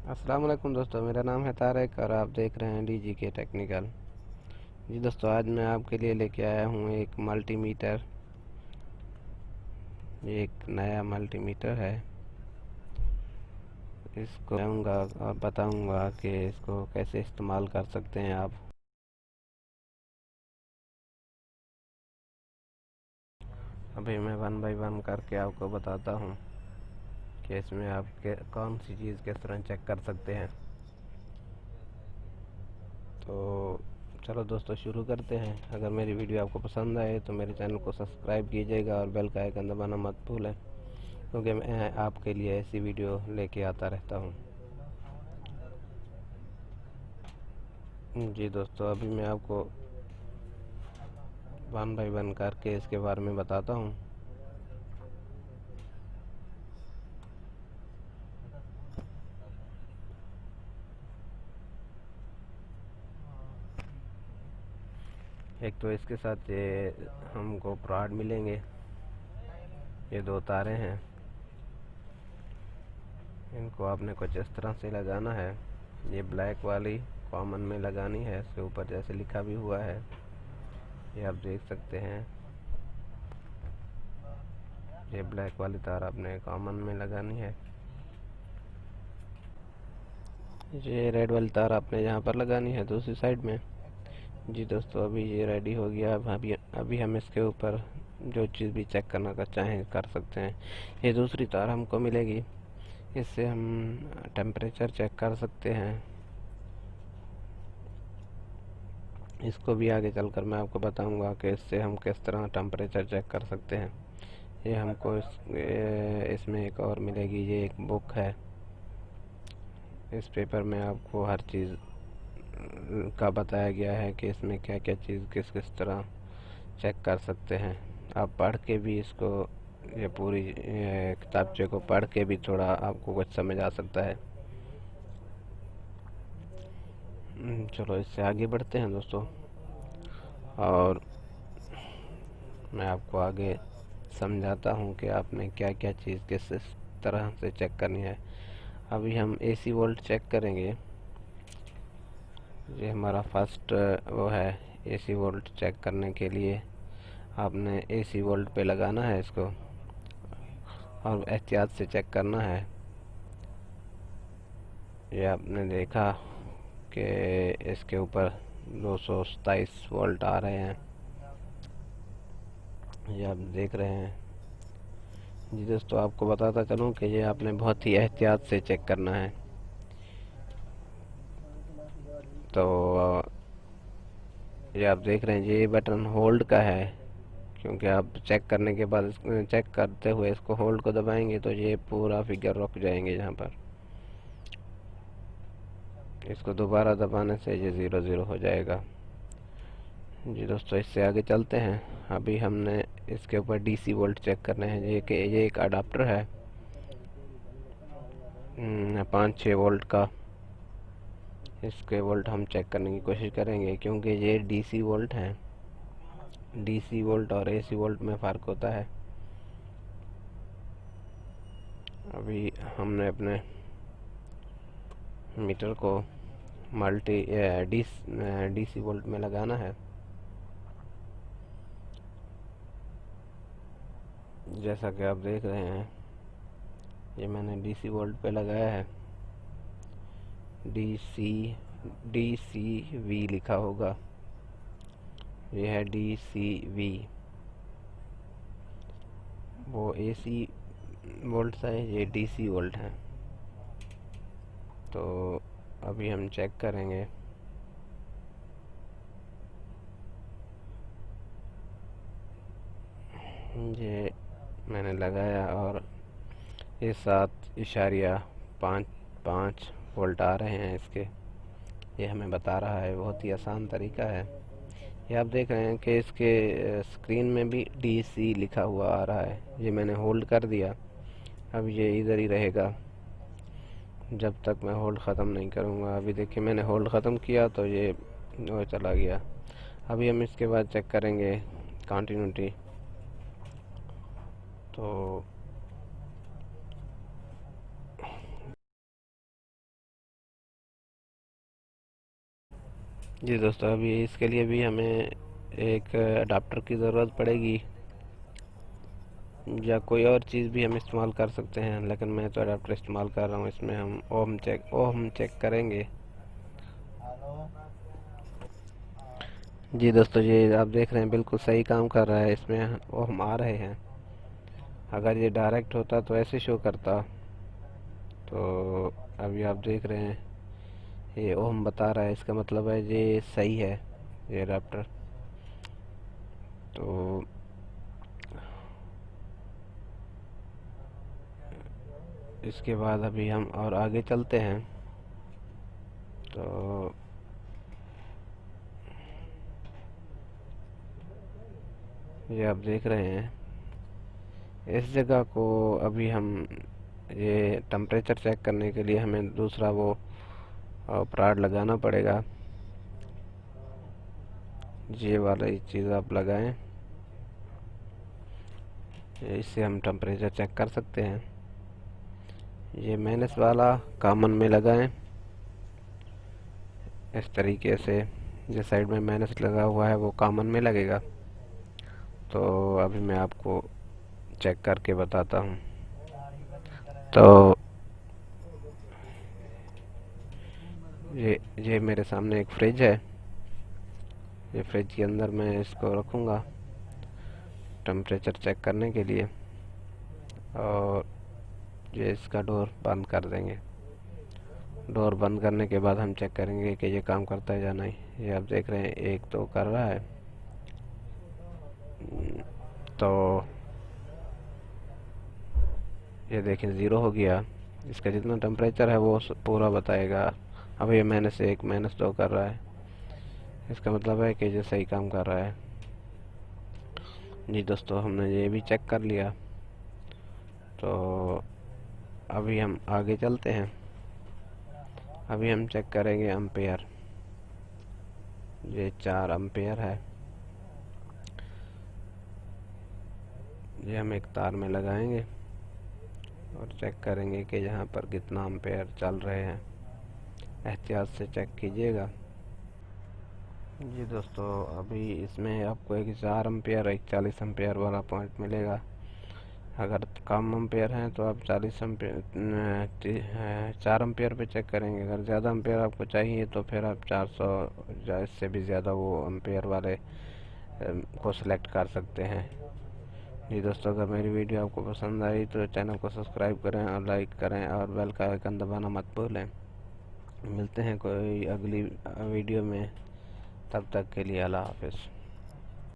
अस्सलाम वालेकुम दोस्तों, मेरा नाम है तारिक और आप देख रहे हैं डीजी के टेक्निकल। जी दोस्तों, आज मैं आपके लिए लेके आया हूँ एक मल्टीमीटर। ये एक नया मल्टीमीटर है। इसको आऊँगा और बताऊँगा कि इसको कैसे इस्तेमाल कर सकते हैं आप। अभी मैं वन बाय वन करके आपको बताता हूँ कि इसमें आप कौन सी चीज़ किस तरह चेक कर सकते हैं। तो चलो दोस्तों, शुरू करते हैं। अगर मेरी वीडियो आपको पसंद आए तो मेरे चैनल को सब्सक्राइब कीजिएगा और बेल का आइकन दबाना मत भूलें, क्योंकि मैं आपके लिए ऐसी वीडियो लेके आता रहता हूँ। जी दोस्तों, अभी मैं आपको वन बाय वन करके इसके बारे में बताता हूँ। एक तो इसके साथ ये हमको प्रॉड मिलेंगे। ये दो तारे हैं, इनको आपने कुछ इस तरह से लगाना है। ये ब्लैक वाली कॉमन में लगानी है, इसके ऊपर जैसे लिखा भी हुआ है, ये आप देख सकते हैं। ये ब्लैक वाली तार आपने कॉमन में लगानी है। ये रेड वाली तार आपने यहाँ पर लगानी है दूसरी साइड में। जी दोस्तों, अभी ये रेडी हो गया। अब अभी हम इसके ऊपर जो चीज़ भी चेक करना का चाहें कर सकते हैं। ये दूसरी तार हमको मिलेगी, इससे हम टेम्परेचर चेक कर सकते हैं। इसको भी आगे चलकर मैं आपको बताऊंगा कि इससे हम किस तरह टेम्परेचर चेक कर सकते हैं। ये हमको इसमें एक और मिलेगी। ये एक बुक है। इस पेपर में आपको हर चीज़ का बताया गया है कि इसमें क्या क्या चीज़ किस किस तरह चेक कर सकते हैं। आप पढ़ के भी इसको, ये पूरी किताबचे को पढ़ के भी थोड़ा आपको कुछ समझ आ सकता है। चलो इससे आगे बढ़ते हैं दोस्तों, और मैं आपको आगे समझाता हूँ कि आपने क्या क्या चीज़ किस तरह से चेक करनी है। अभी हम एसी वोल्ट चेक करेंगे। ये हमारा फर्स्ट वो है। एसी वोल्ट चेक करने के लिए आपने एसी वोल्ट पे लगाना है इसको, और एहतियात से चेक करना है। ये आपने देखा कि इसके ऊपर 227 वोल्ट आ रहे हैं, ये आप देख रहे हैं। जी दोस्तों, आपको बताता चलूँ कि ये आपने बहुत ही एहतियात से चेक करना है। तो ये आप देख रहे हैं, ये बटन होल्ड का है, क्योंकि आप चेक करने के बाद चेक करते हुए इसको होल्ड को दबाएंगे तो ये पूरा फिगर रुक जाएंगे यहाँ पर। इसको दोबारा दबाने से ये 0 0 हो जाएगा। जी दोस्तों, इससे आगे चलते हैं। अभी हमने इसके ऊपर डीसी वोल्ट चेक करने हैं। ये एक अडाप्टर है 5-6 वोल्ट का। इसके वोल्ट हम चेक करने की कोशिश करेंगे, क्योंकि ये डीसी वोल्ट हैं। डीसी वोल्ट और एसी वोल्ट में फ़र्क होता है। अभी हमने अपने मीटर को मल्टी डीसी वोल्ट में लगाना है। जैसा कि आप देख रहे हैं, ये मैंने डीसी वोल्ट पे लगाया है। डीसी डीसी वी लिखा होगा, ये है डीसी वी। वो एसी वोल्ट है, ये डीसी वोल्ट है। तो अभी हम चेक करेंगे। ये मैंने लगाया और ये 7.55 वोल्ट आ रहे हैं इसके। ये हमें बता रहा है, बहुत ही आसान तरीका है। ये आप देख रहे हैं कि इसके स्क्रीन में भी डीसी लिखा हुआ आ रहा है। ये मैंने होल्ड कर दिया, अब ये इधर ही रहेगा जब तक मैं होल्ड ख़त्म नहीं करूँगा। अभी देखिए, मैंने होल्ड ख़त्म किया तो ये वो चला गया। अभी हम इसके बाद चेक करेंगे कंटिन्यूटी। तो जी दोस्तों, अभी इसके लिए भी हमें एक अडाप्टर की ज़रूरत पड़ेगी, या कोई और चीज़ भी हम इस्तेमाल कर सकते हैं, लेकिन मैं तो अडाप्टर इस्तेमाल कर रहा हूँ। इसमें हम ओम चेक करेंगे। जी दोस्तों, ये आप देख रहे हैं बिल्कुल सही काम कर रहा है, इसमें ओम आ रहे हैं। अगर ये डायरेक्ट होता तो ऐसे शो करता। तो अभी आप देख रहे हैं ये ओम बता रहा है, इसका मतलब है ये सही है, ये अडाप्टर। तो इसके बाद अभी हम और आगे चलते हैं। तो ये आप देख रहे हैं, इस जगह को अभी हम ये टेम्परेचर चेक करने के लिए हमें दूसरा वो प्राड लगाना पड़ेगा। ये वाला ये चीज़ आप लगाएं, इससे हम टेम्परेचर चेक कर सकते हैं। ये माइनस वाला कॉमन में लगाएं, इस तरीके से। जिस साइड में माइनस लगा हुआ है वो कॉमन में लगेगा। तो अभी मैं आपको चेक करके बताता हूँ। तो ये मेरे सामने एक फ्रिज है। ये फ्रिज के अंदर मैं इसको रखूँगा टेम्परेचर चेक करने के लिए, और ये इसका डोर बंद कर देंगे। डोर बंद करने के बाद हम चेक करेंगे कि ये काम करता है या नहीं। ये आप देख रहे हैं, एक तो कर रहा है। तो ये देखें, ज़ीरो हो गया। इसका जितना टेम्परेचर है वो पूरा बताएगा। अब ये -1 -2 कर रहा है, इसका मतलब है कि ये सही काम कर रहा है। जी दोस्तों, हमने ये भी चेक कर लिया। तो अभी हम आगे चलते हैं। अभी हम चेक करेंगे एम्पेयर। ये 4 एम्पेयर है। ये हम एक तार में लगाएंगे और चेक करेंगे कि यहाँ पर कितना एम्पेयर चल रहे हैं। एहतियात से चेक कीजिएगा। जी दोस्तों, अभी इसमें आपको एक 4 एम्पेयर एक 40 एम्पेयर वाला पॉइंट मिलेगा। अगर कम एम्पेयर हैं तो आप 40 एम्पेयर 4 एम्पेयर पे चेक करेंगे। अगर ज़्यादा एम्पेयर आपको चाहिए तो फिर आप 400 या इससे भी ज़्यादा वो एम्पेयर वाले को सिलेक्ट कर सकते हैं। जी दोस्तों, अगर मेरी वीडियो आपको पसंद आई तो चैनल को सब्सक्राइब करें और लाइक करें और बेल का आइकन दबाना मत भूलें। मिलते हैं कोई अगली वीडियो में, तब तक के लिए अल्लाह हाफ़िज़।